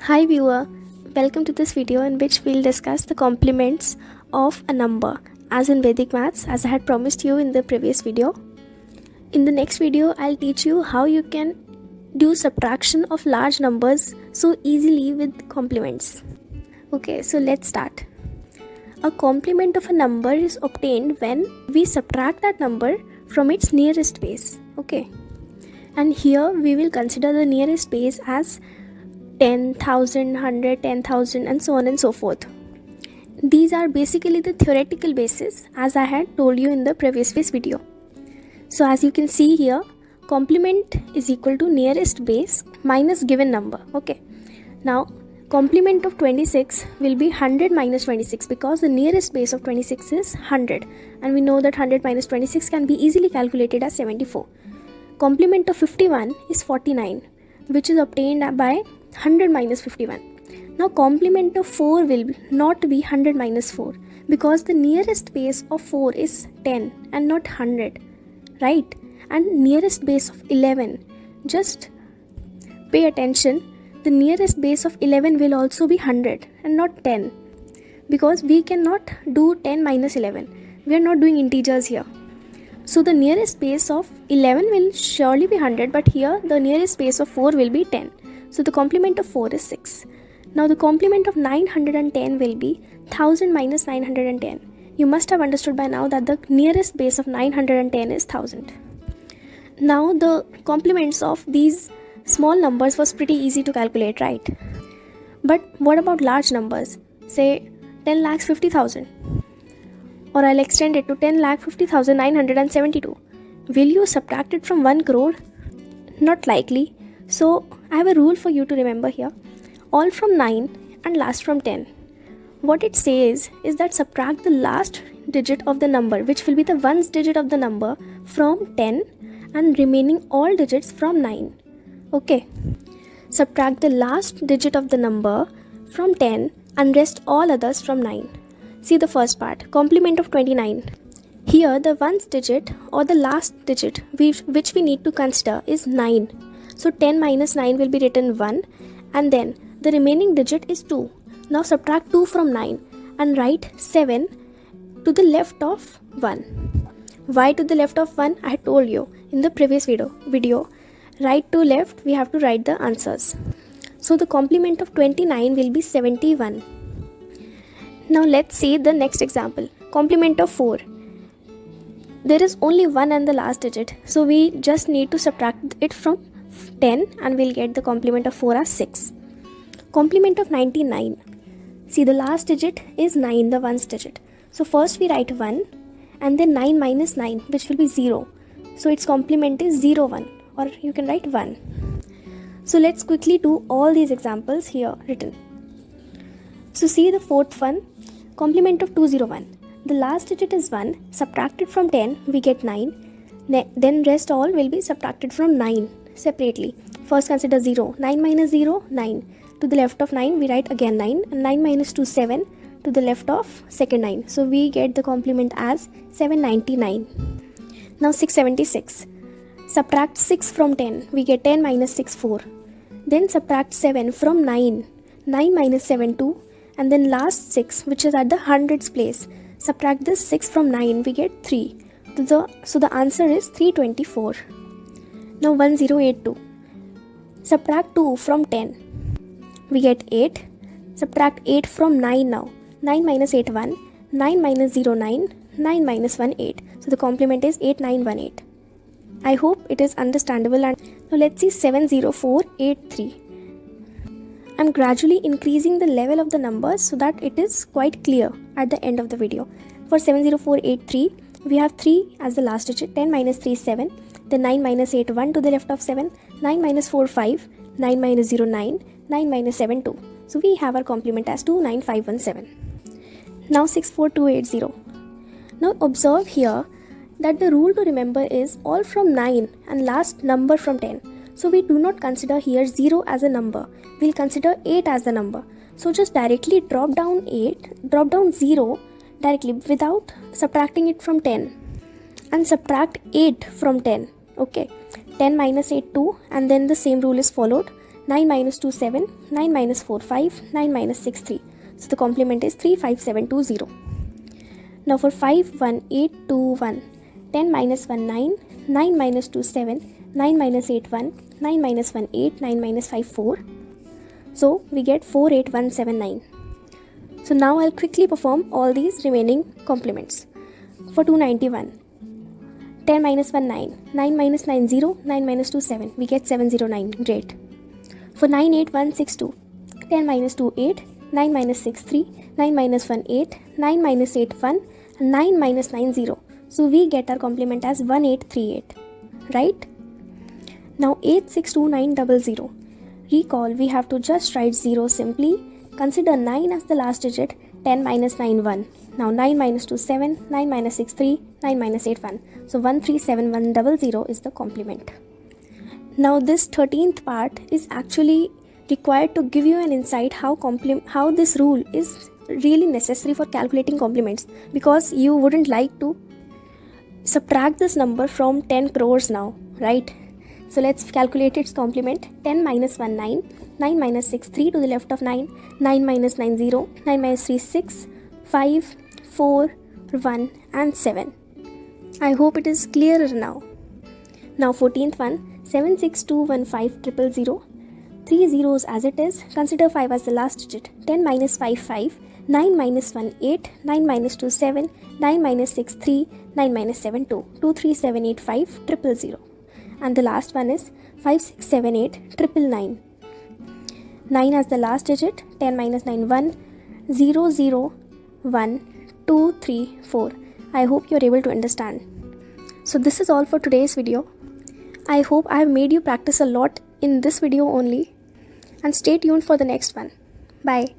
Hi viewer, welcome to this video in which we'll discuss the complements of a number as in Vedic maths as I had promised you in the previous video. In the next video, I'll teach you how you can do subtraction of large numbers so easily with complements. Okay, so let's start. A complement of a number is obtained when we subtract that number from its nearest base. Okay, and here we will consider the nearest base as 10,000, 100, 10,000 and so on and so forth. These are basically the theoretical basis as I had told you in the previous video. So as you can see here, complement is equal to nearest base minus given number. Okay. Now complement of 26 will be 100 minus 26 because the nearest base of 26 is 100 and we know that 100 minus 26 can be easily calculated as 74. Complement of 51 is 49 which is obtained by 100 minus 51. Now complement of 4 will not be 100 minus 4 because the nearest base of 4 is 10 and not 100, right? And nearest base of 11, just pay attention, the nearest base of 11 will also be 100 and not 10 because we cannot do 10 minus 11. We are not doing integers here. So the nearest base of 11 will surely be 100, but here the nearest base of 4 will be 10. So the complement of 4 is 6. Now the complement of 910 will be 1000 minus 910. You must have understood by now that the nearest base of 910 is 1000. Now the complements of these small numbers was pretty easy to calculate, right? But what about large numbers? Say 10,50,000. Or I'll extend it to 10,50,972. Will you subtract it from 1 crore? Not likely. So I have a rule for you to remember here. All from 9 and last from 10. What it says is that subtract the last digit of the number, which will be the ones digit of the number, from 10 and remaining all digits from 9. Okay. Subtract the last digit of the number from 10 and rest all others from 9. See the first part, complement of 29. Here the ones digit or the last digit which we need to consider is 9. So 10 minus 9 will be written 1 and then the remaining digit is 2. Now subtract 2 from 9 and write 7 to the left of 1. Why to the left of 1? I told you in the previous video. Right to left we have to write the answers. So the complement of 29 will be 71. Now let's see the next example. Complement of 4. There is only 1 and the last digit. So we just need to subtract it from 10 and we'll get the complement of 4 as 6. Complement of 99. See the last digit is 9, the ones digit. So first we write 1 and then 9 minus 9 which will be 0. So its complement is 0, 1 or you can write 1. So let's quickly do all these examples here written. So see the fourth one, complement of 201. The last digit is 1, subtracted from 10 we get 9, then rest all will be subtracted from 9 separately. First consider 0, 9 minus 0, 9. To the left of 9 we write again 9 and 9 minus 2, 7 to the left of second 9. So we get the complement as 799. Now 676. Subtract 6 from 10, we get 10 minus 6, 4. Then subtract 7 from 9, 9 minus 7, 2. And then last 6 which is at the hundreds place. Subtract this 6 from 9 we get 3. So the answer is 324. Now 1082. Subtract 2 from 10. We get 8. Subtract 8 from 9 now. 9 minus 8 1. 9 minus 0 9. 9 minus 1 8. So the complement is 8918. I hope it is understandable. And now let's see 70483. I'm gradually increasing the level of the numbers so that it is quite clear at the end of the video. For 70483, we have 3 as the last digit, 10 minus 3 is 7, then 9 minus 8 1 to the left of 7, 9 minus 4 5, 9 minus 0 9, 9 minus 7 2. So we have our complement as 29517. Now 64280. Now observe here that the rule to remember is all from 9 and last number from 10. So we do not consider here 0 as a number. We'll consider 8 as the number. So just directly drop down 0 directly without subtracting it from 10. And subtract 8 from 10. Okay. 10 minus 8, 2. And then the same rule is followed. 9 minus 2 7, 9 minus 4 5, 9 minus 6 3. So the complement is 35720. Now for 5 1 8 2 1, 10 minus 1 9, 9 minus 2 7, 9 minus 8 1, 9 minus 1 8, 9 minus 5 4. So we get 48179. So now I'll quickly perform all these remaining complements. For 291, 10 minus 1 9, 9 minus 9 0, 9 minus 2 7, we get 709. Great. For 98162, 10 minus 2 8, 9 minus 6 3, 9 minus 1 8, 9 minus 8 1, and 9 minus 9 0. So we get our complement as 1838, right? Now 862900. Recall, we have to just write 0 simply. Consider 9 as the last digit. 10 minus 9 1. Now 9 minus 2 7, 9 minus 6 3, 9 minus 8 1. So 137100 is the complement. Now this 13th part is actually required to give you an insight how this rule is really necessary for calculating complements, because you wouldn't like to subtract this number from 10 crores now, right? So let's calculate its complement. 10 minus 1 9, 9 minus 6 3 to the left of 9, 9 minus 9 0, 9 minus 3 6, 5 4 1 and 7. I hope it is clearer now. Now 14th one, 76215 000. 3 zeros as it is. Consider 5 as the last digit. 10 minus 5 5, 9 minus 1 8, 9 minus 2 7, 9 minus 6 3, 9 minus 7 2, 23785 000. And the last one is 5678 999. 9 as the last digit. 10 minus 9 1, 0 0 1 2 3 4. I hope you're able to understand. So this is all for today's video. I hope I have made you practice a lot in this video only, and stay tuned for the next one. Bye.